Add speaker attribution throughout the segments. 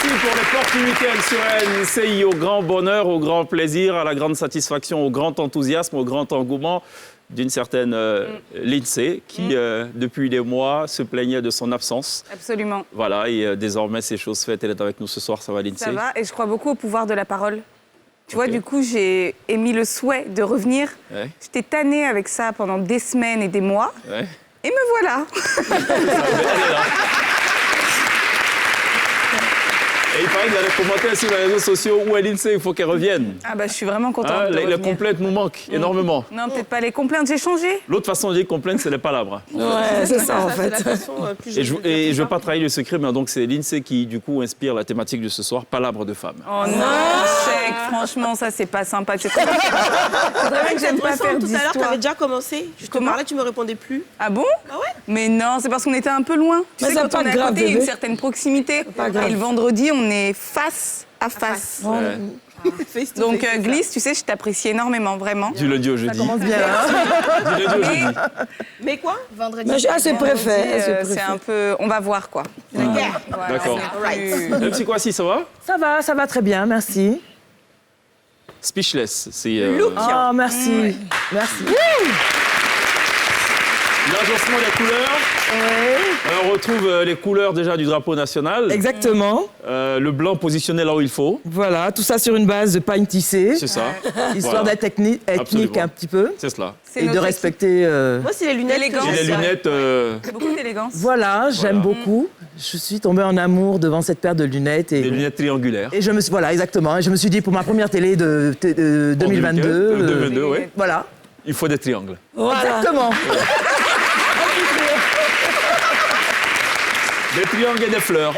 Speaker 1: Merci pour les portes du week-end sur LCI. Au grand bonheur, au grand plaisir, à la grande satisfaction, au grand enthousiasme, au grand engouement d'une certaine Lindsay qui, depuis des mois, se plaignait de son absence.
Speaker 2: Absolument.
Speaker 1: Voilà, et désormais, c'est chose faite. Elle est avec nous ce soir. Ça va, Lindsay?
Speaker 2: Ça va, et je crois beaucoup au pouvoir de la parole. Tu vois, du coup, j'ai émis le souhait de revenir.
Speaker 1: Ouais.
Speaker 2: J'étais tannée avec ça pendant des semaines et des mois.
Speaker 1: Ouais.
Speaker 2: Et me voilà.
Speaker 1: Elle est là. Et il paraît que vous avez commenté sur les réseaux sociaux où est Lindsay, il faut qu'elle revienne.
Speaker 2: Ah bah, je suis vraiment contente
Speaker 1: Hein,
Speaker 2: de
Speaker 1: les
Speaker 2: revenir.
Speaker 1: complaintes nous manquent énormément.
Speaker 2: Non, peut-être pas les complaintes, j'ai changé.
Speaker 1: L'autre façon de dire complainte, c'est les palabres.
Speaker 3: Ouais, c'est ça en fait.
Speaker 1: Et je ne veux pas trahir le secret, mais donc c'est Lindsay qui, du coup, inspire la thématique de ce soir, palabres de femmes.
Speaker 2: Oh non, chèque, franchement, ça, c'est pas sympa. C'est très bien que j'aime pas faire
Speaker 3: Tout à l'heure, tu
Speaker 2: d'histoire.
Speaker 3: avais déjà commencé. Je te
Speaker 2: Comment?
Speaker 3: parlais, tu me répondais plus.
Speaker 2: Ah bon?
Speaker 3: Ah ouais?
Speaker 2: Mais non, c'est parce qu'on était un peu loin. Tu
Speaker 3: Mais
Speaker 2: sais,
Speaker 3: c'est
Speaker 2: quand
Speaker 3: pas
Speaker 2: on est à
Speaker 3: grave,
Speaker 2: côté, il y a une
Speaker 3: bébé.
Speaker 2: certaine proximité.
Speaker 3: Pas grave.
Speaker 2: Et le vendredi, on est face à face.
Speaker 1: Ouais.
Speaker 3: Face to
Speaker 2: Donc,
Speaker 3: face, c'est ça.
Speaker 2: Glisse, tu sais, je t'apprécie énormément, vraiment.
Speaker 1: Du lundi au jeudi.
Speaker 3: Commence bien là.
Speaker 1: Du lundi au jeudi.
Speaker 3: Mais quoi?
Speaker 2: Vendredi,
Speaker 3: Mais elle se préfère. Elle se
Speaker 2: c'est
Speaker 3: préfère.
Speaker 2: un peu... On va voir, quoi. Voilà,
Speaker 1: D'accord.
Speaker 2: c'est plus-
Speaker 1: Même si quoi, si ça va?
Speaker 4: Ça va très bien, merci.
Speaker 1: Speechless, c'est
Speaker 4: Oh, merci. Merci.
Speaker 1: l'agencement des couleurs. On retrouve les couleurs déjà du drapeau national.
Speaker 4: Exactement.
Speaker 1: Le blanc positionné là où il faut.
Speaker 4: Voilà, tout ça sur une base de pagne tissée,
Speaker 1: C'est ça.
Speaker 4: histoire
Speaker 1: Voilà.
Speaker 4: d'être ethnique
Speaker 1: Absolument.
Speaker 4: un petit peu.
Speaker 1: C'est cela.
Speaker 2: c'est
Speaker 4: Et de
Speaker 2: notre
Speaker 4: respecter...
Speaker 3: Moi, c'est les lunettes.
Speaker 2: Élégance.
Speaker 3: que
Speaker 1: Et
Speaker 3: j'ai.
Speaker 1: les lunettes,
Speaker 2: C'est beaucoup d'élégance.
Speaker 4: Voilà, j'aime beaucoup. Je suis tombée en amour devant cette paire de lunettes.
Speaker 1: des lunettes triangulaires.
Speaker 4: Et je me suis... Voilà, exactement. Et je me suis dit, pour ma première télé de 2022...
Speaker 1: 2022, oui.
Speaker 4: Voilà.
Speaker 1: Il faut des triangles.
Speaker 4: Exactement.
Speaker 1: Des triangles et des fleurs.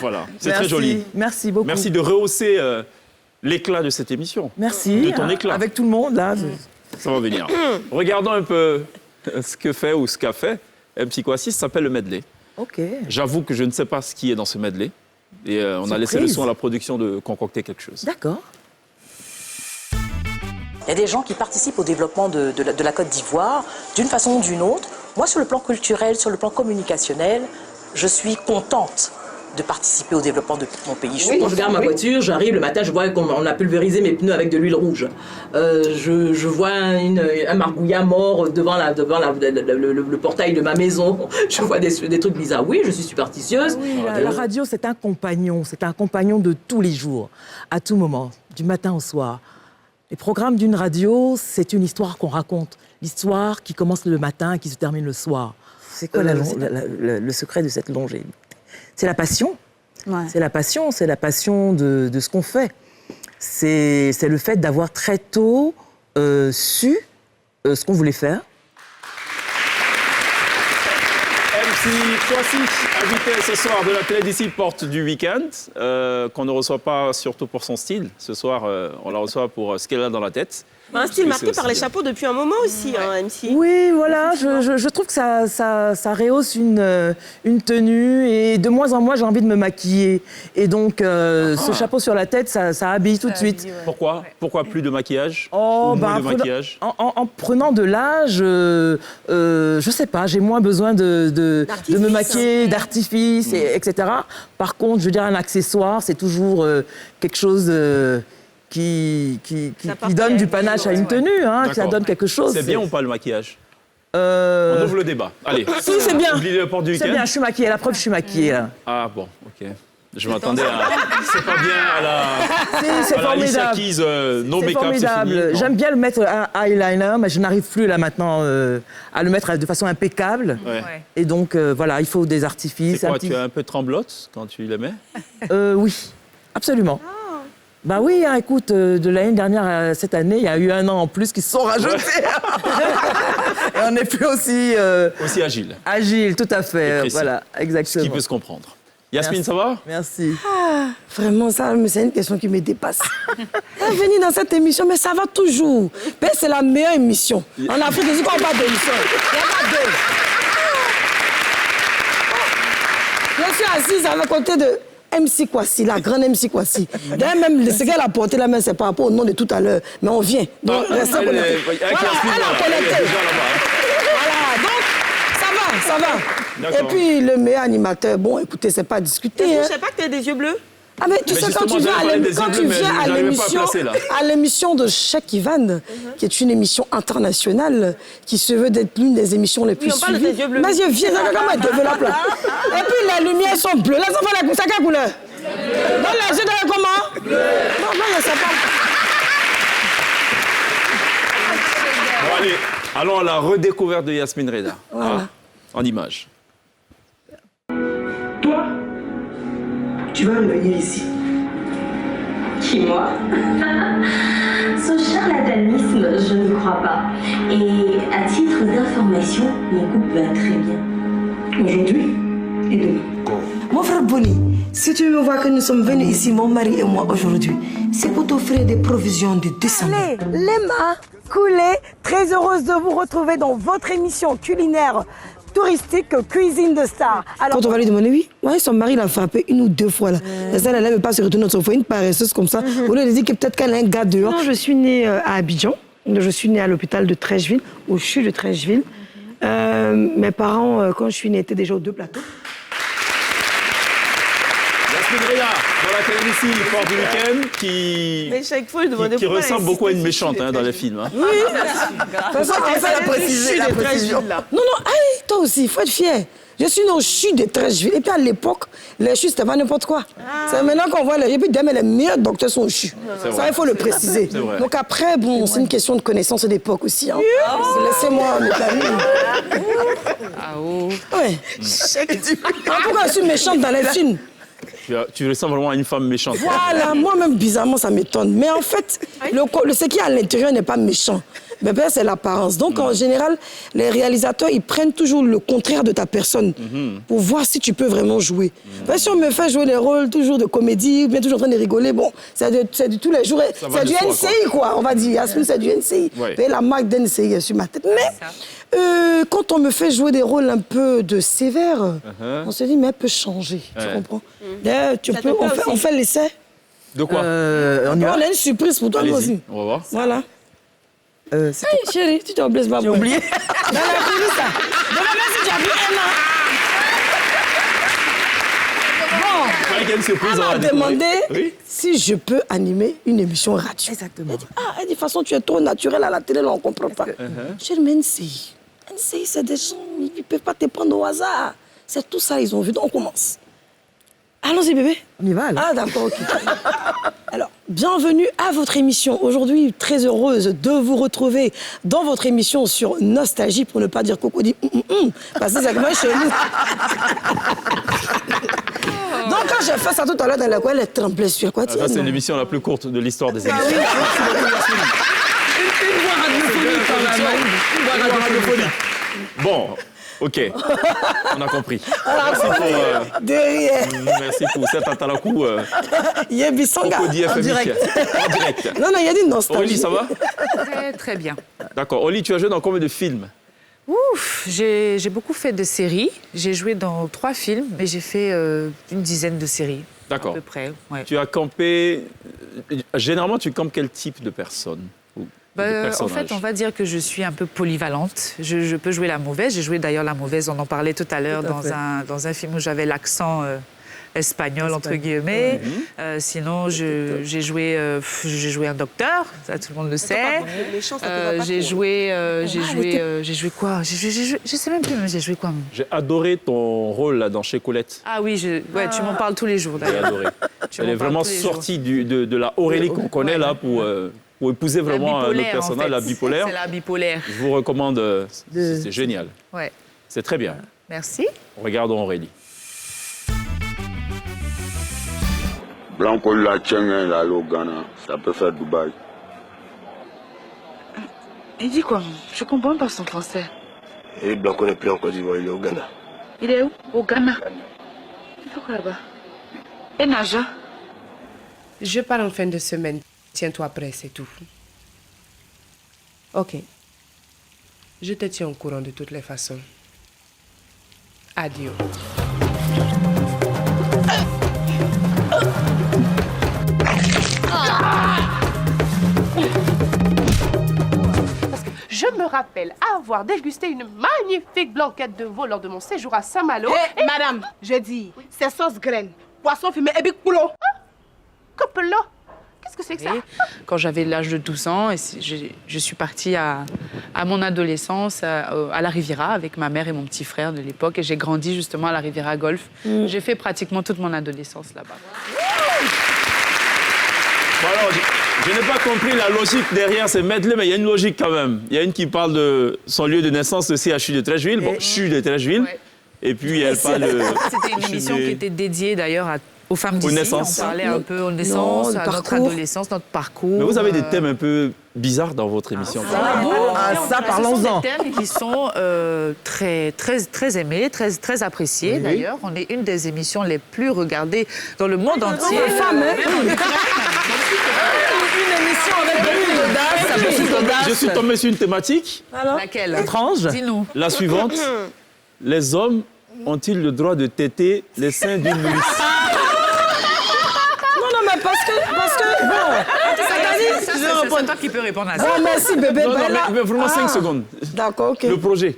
Speaker 1: Voilà. C'est très
Speaker 4: Merci.
Speaker 1: joli.
Speaker 4: Merci beaucoup.
Speaker 1: Merci de rehausser l'éclat de cette émission.
Speaker 4: Merci.
Speaker 1: De ton éclat.
Speaker 4: Avec tout le monde, là.
Speaker 1: Ça va venir. Regardons un peu ce que fait ou ce qu'a fait MC Kwasi. Ça s'appelle le medley.
Speaker 4: OK.
Speaker 1: J'avoue que je ne sais pas ce qui est dans ce medley. Et on a laissé le
Speaker 4: Surprise.
Speaker 1: soin à la production de concocter quelque chose.
Speaker 4: D'accord.
Speaker 5: Il y a des gens qui participent au développement de la Côte d'Ivoire d'une façon ou d'une autre. Moi, sur le plan culturel, sur le plan communicationnel, je suis contente de participer au développement de mon pays.
Speaker 6: Quand je garde ma voiture, j'arrive le matin, je vois qu'on a pulvérisé mes pneus avec de l'huile rouge. Je vois un margouillat mort devant le portail de ma maison. Je vois des trucs bizarres. Oui, je suis superstitieuse.
Speaker 4: Oui, la radio, c'est un compagnon de tous les jours, à tout moment, du matin au soir. Les programmes d'une radio, c'est une histoire qu'on raconte. L'histoire qui commence le matin et qui se termine le soir. C'est quoi le secret de cette longévité? C'est la passion.
Speaker 2: Ouais.
Speaker 4: C'est la passion de ce qu'on fait. C'est le fait d'avoir très tôt su ce qu'on voulait faire.
Speaker 1: MC Kwasi, invité ce soir de la télé d'ici, porte du week-end, qu'on ne reçoit pas surtout pour son style. Ce soir, on la reçoit pour ce qu'elle a dans la tête.
Speaker 3: Un style
Speaker 1: Oui,
Speaker 3: marqué
Speaker 1: c'est
Speaker 3: par
Speaker 1: aussi
Speaker 3: les
Speaker 1: bien.
Speaker 3: chapeaux depuis un moment aussi, hein, MC.
Speaker 4: Oui, voilà, je trouve que ça rehausse une tenue et de moins en moins j'ai envie de me maquiller. Et donc ce chapeau sur la tête, ça habille tout de suite.
Speaker 1: Pourquoi? Pourquoi plus de maquillage?
Speaker 4: Oh,
Speaker 1: Ou moins
Speaker 4: bah,
Speaker 1: de maquillage?
Speaker 4: en prenant de l'âge, je sais pas, j'ai moins besoin de me
Speaker 3: D'artifice,
Speaker 4: maquiller, d'artifice, etc. Par contre, je veux dire, un accessoire, c'est toujours quelque chose qui donne du panache à une tenue, hein, qui ça
Speaker 1: D'accord.
Speaker 4: donne quelque chose.
Speaker 1: C'est bien ou pas le maquillage? On
Speaker 4: Euh,
Speaker 1: ouvre le débat. Allez.
Speaker 4: Si, c'est bien.
Speaker 1: Oubliez le port du
Speaker 4: C'est
Speaker 1: week-end.
Speaker 4: bien, je suis maquillée. La preuve, je suis maquillée, là.
Speaker 1: Ah bon, ok. Je m'attendais à... C'est pas bien à la...
Speaker 4: C'est
Speaker 1: à la Alicia
Speaker 4: formidable.
Speaker 1: Keys, no
Speaker 4: C'est
Speaker 1: make-up, c'est fini.
Speaker 4: formidable.
Speaker 1: Non.
Speaker 4: J'aime bien le mettre un eyeliner, mais je n'arrive plus là maintenant à le mettre de façon impeccable.
Speaker 1: Ouais.
Speaker 2: Ouais.
Speaker 4: Et donc, voilà, il faut des artifices.
Speaker 1: C'est quoi,
Speaker 4: un petit-
Speaker 1: tu es un peu tremblote quand tu les mets?
Speaker 4: Oui, absolument. Bah oui, hein, écoute, de l'année dernière à cette année, il y a eu un an en plus qui se sont rajoutés. Et on n'est plus aussi
Speaker 1: Aussi agile,
Speaker 4: agile, tout à
Speaker 1: Et
Speaker 4: fait.
Speaker 1: précis.
Speaker 4: Voilà,
Speaker 1: ce
Speaker 4: exactement.
Speaker 1: qui peut se comprendre. Yasmine,
Speaker 4: Merci.
Speaker 1: ça va?
Speaker 4: Merci.
Speaker 7: Vraiment, ça, mais c'est une question qui me dépasse. Venir dans cette émission, mais ça va toujours. Ben, c'est la meilleure émission. En Afrique, je dis qu'on parle d'émission. Il n'y a pas deux. Je suis assise à la côté de MC Kwasi, la grande MC Kwasi. D'ailleurs, même ce qu'elle a porté la main, c'est par rapport au nom de tout à l'heure. Mais on vient. Donc, restez
Speaker 1: Elle
Speaker 7: connectés.
Speaker 1: est- avec
Speaker 7: Voilà,
Speaker 1: Yasmine,
Speaker 7: elle a
Speaker 1: voilà, elle est
Speaker 7: connecté.
Speaker 1: déjà là-bas.
Speaker 7: Voilà, donc, ça va.
Speaker 1: D'accord.
Speaker 7: Et puis, le meilleur animateur, bon, écoutez, c'est pas à discuter.
Speaker 3: Je
Speaker 7: Hein.
Speaker 3: sais pas que tu as des yeux bleus.
Speaker 7: Ah, mais tu sais, quand
Speaker 1: justement,
Speaker 7: tu viens
Speaker 1: j'allais parler des
Speaker 7: quand
Speaker 1: yeux
Speaker 7: tu
Speaker 1: bleus, mais
Speaker 7: viens
Speaker 1: j'arrivais pas à placer, là.
Speaker 7: à l'émission de Cheikh Ivan, qui est une émission internationale, qui se veut d'être l'une des émissions les plus
Speaker 3: on parle de
Speaker 7: suivies.
Speaker 3: tes yeux bleus.
Speaker 7: Mes yeux vieux, comment ils développent là. Et puis, les lumières sont bleues. Là, ça fait la quelle couleur? Dans les yeux de la comment? Bleu. Non, je sais pas.
Speaker 1: Bon, allez, allons à la redécouverte de Yasmine Reda.
Speaker 7: Voilà.
Speaker 1: En images.
Speaker 8: Toi, tu vas revenir ici.
Speaker 9: Qui, moi? Ce charlatanisme, je n'y crois pas. Et à titre d'information, mon couple va très bien.
Speaker 8: Aujourd'hui et demain.
Speaker 7: Mon frère Bonnie, si tu me vois que nous sommes venus ici, mon mari et moi, aujourd'hui, c'est pour t'offrir des provisions de 200 000. Allez, les mains coulées, très heureuse de vous retrouver dans votre émission culinaire touristique Cuisine de Star. Alors, quand on va lui demander, oui, ouais, son mari l'a frappé 1 ou 2 fois. Là. Ça, elle n'aime pas se retourner dans son foyer, une paresseuse comme ça. Au lieu de dire que peut-être qu'elle a un gars dehors. Non, je suis née à Abidjan. Je suis née à l'hôpital de Trècheville, au CHU de Trècheville. Mes parents, quand je suis née, étaient déjà aux 2 plateaux.
Speaker 1: Yasmine Reda, dans laquelle ici, Fort du Week-end,
Speaker 3: Mais chaque fois, je demandais
Speaker 1: qui
Speaker 3: pourquoi
Speaker 1: ressemble
Speaker 3: elle
Speaker 1: beaucoup à une
Speaker 3: insistait
Speaker 1: méchante
Speaker 3: sur
Speaker 1: dans les
Speaker 3: les
Speaker 1: films. Hein.
Speaker 7: Oui, c'est ça qu'on fait la précision. Non, non, hey, toi aussi, il faut être fier. Je suis née au CHU de Trècheville. Et puis à l'époque, les CHU, c'était pas n'importe quoi. C'est maintenant qu'on voit les. Et puis demain, les meilleurs docteurs sont au CHU. Ça, il faut le préciser. Donc après, bon, c'est une question de connaissance et d'époque aussi. Hein. Laissez-moi me terminer.
Speaker 2: Ah oh.
Speaker 7: Ouais. Pourquoi je suis méchante dans les films?
Speaker 1: Tu ressembles vraiment à une femme méchante.
Speaker 7: Voilà, moi-même, bizarrement, ça m'étonne. Mais en fait, ce qui est à l'intérieur n'est pas méchant. Mais ben, c'est l'apparence. Donc, en général, les réalisateurs, ils prennent toujours le contraire de ta personne pour voir si tu peux vraiment jouer. Ben, si on me fait jouer des rôles toujours de comédie, bien toujours en train de rigoler, bon, c'est de tous les jours. C'est du NCI, quoi, on va dire. Yasmine, c'est du NCI.
Speaker 1: Ouais.
Speaker 7: Ben, la marque d'NCI est sur ma tête. Mais quand on me fait jouer des rôles un peu de sévères, on se dit, mais elle peut changer. Tu comprends? D'ailleurs, on fait l'essai.
Speaker 1: De quoi
Speaker 7: On a une surprise pour toi, moi
Speaker 1: Allez-y,
Speaker 7: aussi.
Speaker 1: on va voir.
Speaker 7: Voilà. Hey, chérie, tu t'es oublié, c'est pas vrai. J'ai oublié. Dans la coulisses, ça. Demande si tu as vu Bon. Elle m'a demandé si je peux animer une émission radio.
Speaker 4: Exactement.
Speaker 7: Elle dit, de toute façon, tu es trop naturel à la télé, là, on ne comprend pas. Chérie, mais NCI, c'est des gens, ils ne peuvent pas te prendre au hasard. C'est tout ça, ils ont vu. Donc, on commence. Allons-y, bébé.
Speaker 4: On y va, alors.
Speaker 7: Ah, d'accord, ok. Alors, bienvenue à votre émission. Aujourd'hui, très heureuse de vous retrouver dans votre émission sur Nostalgie, pour ne pas dire Cocody, parce que c'est comme chez nous. Donc, quand j'ai fait ça tout à l'heure dans la coin, elle est tremblée sur quoi,
Speaker 1: Ça, c'est l'émission la plus courte de l'histoire des émissions. Une voix radiophonique. Bon, ok, on a compris.
Speaker 7: De rien.
Speaker 1: Merci pour cet atalakou.
Speaker 7: Yébissanga.
Speaker 1: Cocody FM.
Speaker 7: En direct.
Speaker 1: En direct.
Speaker 7: Non, il y a dit Nostalgie.
Speaker 1: Aurélie, ça va?
Speaker 2: Très, très bien.
Speaker 1: D'accord. Aurélie, tu as joué dans combien de films?
Speaker 2: Ouf, j'ai beaucoup fait de séries. J'ai joué dans 3 films, mais j'ai fait une dizaine de séries.
Speaker 1: D'accord.
Speaker 2: À peu près, ouais.
Speaker 1: Tu as campé... Généralement, tu campes quel type de personne ou de
Speaker 2: En fait, on va dire que je suis un peu polyvalente. Je peux jouer la mauvaise. J'ai joué d'ailleurs la mauvaise, on en parlait tout à l'heure, dans un film où j'avais l'accent espagnol, entre guillemets. Sinon, j'ai joué un docteur, ça tout le monde le sait. J'ai joué quoi? Je sais même plus, mais j'ai joué quoi?
Speaker 1: J'ai adoré ton rôle là, dans Chez Colette.
Speaker 2: Ah oui, tu m'en parles tous les jours,
Speaker 1: J'ai
Speaker 2: d'ailleurs.
Speaker 1: adoré. Elle est vraiment sortie de la Aurélie qu'on connaît là pour épouser vraiment le personnage, la bipolaire.
Speaker 2: C'est la bipolaire.
Speaker 1: Je vous recommande, c'est génial.
Speaker 2: Ouais.
Speaker 1: C'est très bien.
Speaker 2: Merci.
Speaker 1: Regardons Aurélie.
Speaker 10: Blanco la Tchengen, là, au Ghana, ça peut faire Dubaï.
Speaker 11: Il dit quoi? Je comprends pas son français.
Speaker 10: Et Blanco n'est plus en Côte d'Ivoire, il est au Ghana.
Speaker 11: Il est où? Au Ghana. Pourquoi là-bas? Et Naja?
Speaker 12: Je pars en fin de semaine. Tiens-toi prêt, c'est tout. Ok. Je te tiens au courant de toutes les façons. Adieu.
Speaker 11: Je me
Speaker 13: rappelle avoir dégusté une magnifique blanquette de veau lors de mon séjour à Saint-Malo.
Speaker 3: Et... Madame, je dis, c'est sauce graine, poisson fumé et bicoulo.
Speaker 13: Copelo. Qu'est-ce que c'est que ça?
Speaker 2: Quand j'avais l'âge de 12 ans, je suis partie à mon adolescence à la Riviera avec ma mère et mon petit frère de l'époque. Et j'ai grandi justement à la Riviera Golf. J'ai fait pratiquement toute mon adolescence là-bas.
Speaker 1: Bon alors, je n'ai pas compris la logique derrière ces medley, mais il y a une logique quand même. Il y a une qui parle de son lieu de naissance, le CHU de Treichville. Bon, CHU de Treichville. Ouais. Et puis elle parle de...
Speaker 2: C'était une émission qui était dédiée d'ailleurs aux femmes d'ici. On parlait un peu aux naissances, à notre adolescence, notre parcours.
Speaker 1: Mais vous avez des thèmes un peu bizarres dans votre émission.
Speaker 4: Ça, parlons-en.
Speaker 2: Ce sont des thèmes qui sont très aimés, très appréciés d'ailleurs. On est une des émissions les plus regardées dans le monde entier.
Speaker 1: Je suis tombé sur une thématique.
Speaker 2: Alors laquelle?
Speaker 4: Étrange.
Speaker 2: Dis-nous.
Speaker 1: La suivante. Les hommes ont-ils le droit de téter les seins d'une nourrice?
Speaker 7: Non, mais parce que bon.
Speaker 2: C'est toi qui peux répondre à ça.
Speaker 7: Oh, merci, bébé.
Speaker 1: Non, mais vraiment 5 secondes.
Speaker 7: D'accord, ok.
Speaker 1: Le projet.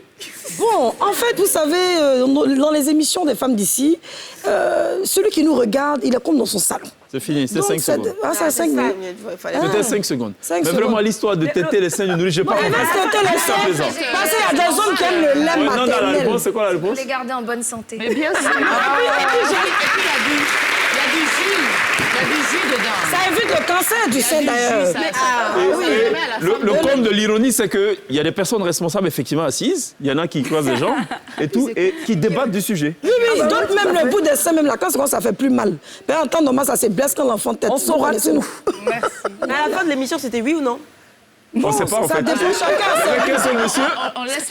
Speaker 7: Bon, en fait, vous savez, dans les émissions des femmes d'ici, celui qui nous regarde, il est comme dans son salon.
Speaker 1: C'est fini, c'est 5 secondes.
Speaker 7: Ah, c'est 5 minutes.
Speaker 1: C'était 5 secondes. Mais vraiment, l'histoire de téter les seins d'une nourrice, je n'ai pas compris.
Speaker 7: Parce qu'il y a des hommes qui aiment le lait maternel.
Speaker 1: Non, la réponse, c'est quoi la réponse?
Speaker 11: Les garder en bonne santé.
Speaker 2: Mais bien sûr. Il y a du jus dedans.
Speaker 7: Ça évite le cancer du sein d'ailleurs.
Speaker 1: Le comble de l'ironie, c'est qu'il y a des personnes responsables effectivement assises, il y en a qui croisent les gens et tout, et qui débattent du sujet.
Speaker 7: Oui, donc même le bout des seins, même la cancer, ça fait plus mal. Mais en temps normal, ça se blesse quand l'enfant tête.
Speaker 3: On saura tout. Merci. Mais à la fin de l'émission, c'était oui ou non?
Speaker 1: On ne sait pas en fait.
Speaker 7: Ça dépend chacun.
Speaker 1: Avec un seul monsieur.
Speaker 2: On laisse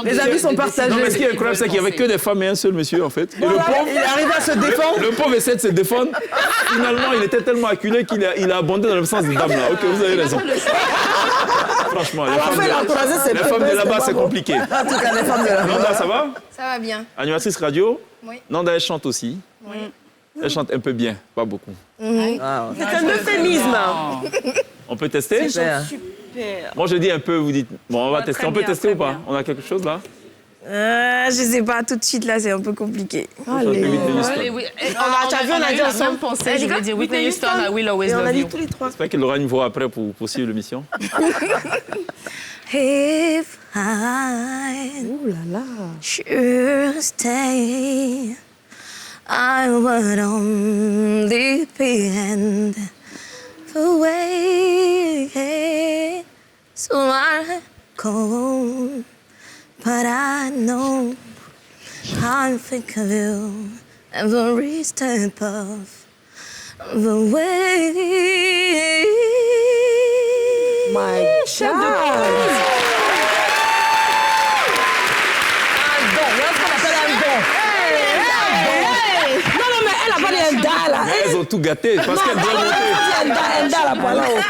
Speaker 3: les avis sont partagés.
Speaker 1: Non, mais ce qui est incroyable, c'est qu'il n'y avait que des femmes et un seul monsieur en fait. Et
Speaker 3: le pauvre, il arrive à se défendre.
Speaker 1: Le pauvre essaie de se défendre. Finalement, il était tellement acculé qu'il a abondé dans le sens des dames là. Ok, vous avez raison. Franchement, les femmes de là-bas, c'est compliqué.
Speaker 3: En tout cas, les femmes de là-bas.
Speaker 1: Nanda, ça va?
Speaker 11: Ça va bien.
Speaker 1: Animatrice radio?
Speaker 11: Oui.
Speaker 1: Nanda, elle chante aussi.
Speaker 11: Oui.
Speaker 1: Elle chante un peu bien, pas beaucoup.
Speaker 3: C'est un euphémisme.
Speaker 1: On peut tester?
Speaker 3: Super.
Speaker 1: Moi, je dis un peu, vous dites... Bon, on va tester. On peut tester ou pas? On a quelque chose là?
Speaker 11: Je sais pas, tout de suite là, c'est un peu compliqué.
Speaker 2: Allez, oui. On a dit ensemble pensé, je vais dire Whitney Houston, I will always love you.
Speaker 3: On a dit tous les trois.
Speaker 1: J'espère qu'elle aura une voix après pour poursuivre l'émission.
Speaker 11: If I should stay, I would only be away. So I go, but I know I think of you every step of the way.
Speaker 7: My God!
Speaker 1: Elles ont tout gâté parce qu'elles doivent monter.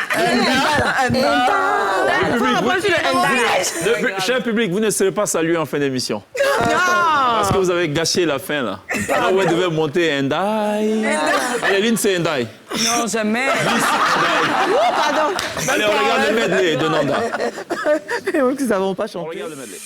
Speaker 1: Cher public, vous ne serez pas salué en fin d'émission. Parce que vous avez gâché la fin là. Alors vous devez monter Endai. Allez, Lynn, c'est Endai.
Speaker 3: Non, jamais.
Speaker 7: Pardon.
Speaker 1: Allez, on regarde le medley de Nanda.
Speaker 3: Nous n'avons pas chanté.
Speaker 1: On regarde le medley.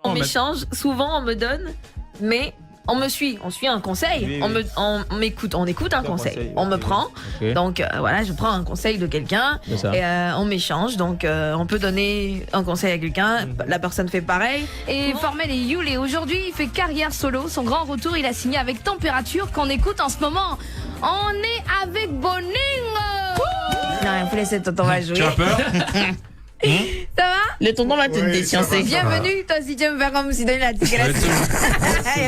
Speaker 14: On m'échange, souvent on me donne, mais on suit un conseil, oui. On écoute un conseil, on me prend, okay. Donc voilà, je prends un conseil de quelqu'un et on m'échange, donc on peut donner un conseil à quelqu'un, la personne fait pareil.
Speaker 15: Et formel et Yule, aujourd'hui il fait carrière solo, son grand retour il a signé avec Température qu'on écoute en ce moment. On est avec Boningo.
Speaker 14: Non, il faut laisser tonton va jouer.
Speaker 16: Tu as peur?
Speaker 14: Ça va? Le tonton va te déchancer. Bienvenue, toi si tu veux me faire comme si donner la tigresse.
Speaker 16: Tu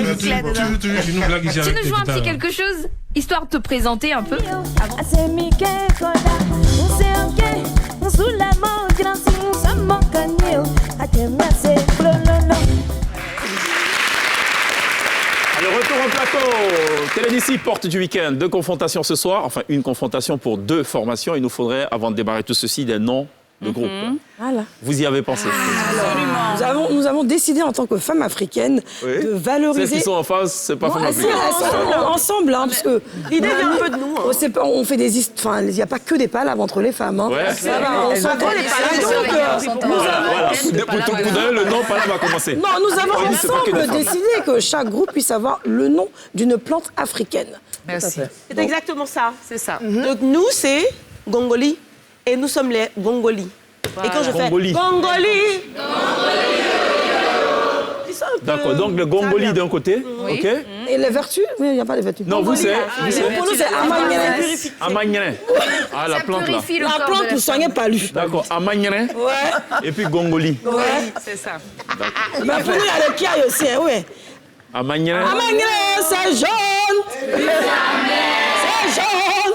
Speaker 16: nous blagues ici avec
Speaker 15: Tu nous joues un petit quelque chose, histoire de te présenter un peu.
Speaker 1: Le retour en plateau. Télé d'ici, porte du week-end. 2 confrontations ce soir. Enfin, une confrontation pour 2 formations. Il nous faudrait, avant de démarrer tout ceci, des noms de groupe.
Speaker 7: Voilà.
Speaker 1: Vous y avez pensé?
Speaker 2: Absolument.
Speaker 7: Nous avons décidé en tant que femmes africaines de valoriser...
Speaker 1: Celles qui sont en face, c'est pas femmes africaines.
Speaker 7: Ensemble, hein, parce que...
Speaker 3: L'idée vient un peu de nous.
Speaker 7: On fait des histoires... Enfin, il n'y a pas que des palabres entre les femmes. Hein.
Speaker 1: Ouais.
Speaker 7: On s'entend les palabres.
Speaker 1: Voilà. Pour tout coup d'œil, le nom palabres va commencer.
Speaker 7: Non, nous avons ensemble décidé que chaque groupe puisse avoir le nom d'une plante africaine.
Speaker 2: Merci.
Speaker 3: C'est exactement ça.
Speaker 2: C'est ça.
Speaker 3: Donc nous, c'est Gongoli et nous sommes les Gongoli.
Speaker 2: Voilà.
Speaker 3: Et quand je fais
Speaker 1: Gongoli. D'accord, donc le Gongoli d'un côté, ok.
Speaker 7: Et les vertus? Oui, il n'y a pas de vertus.
Speaker 1: Non, vous c'est...
Speaker 7: Pour nous, c'est Amagné.
Speaker 1: Amagné. Ah, la plante là.
Speaker 7: La plante pour soigner palu.
Speaker 1: D'accord, Amagné.
Speaker 7: Ouais.
Speaker 1: Et puis Gongoli.
Speaker 7: Ouais.
Speaker 2: C'est ça.
Speaker 7: Mais pour nous, il y a le kiaï aussi, hein, oui.
Speaker 1: Amagné.
Speaker 7: Amagné, c'est jaune. C'est jaune.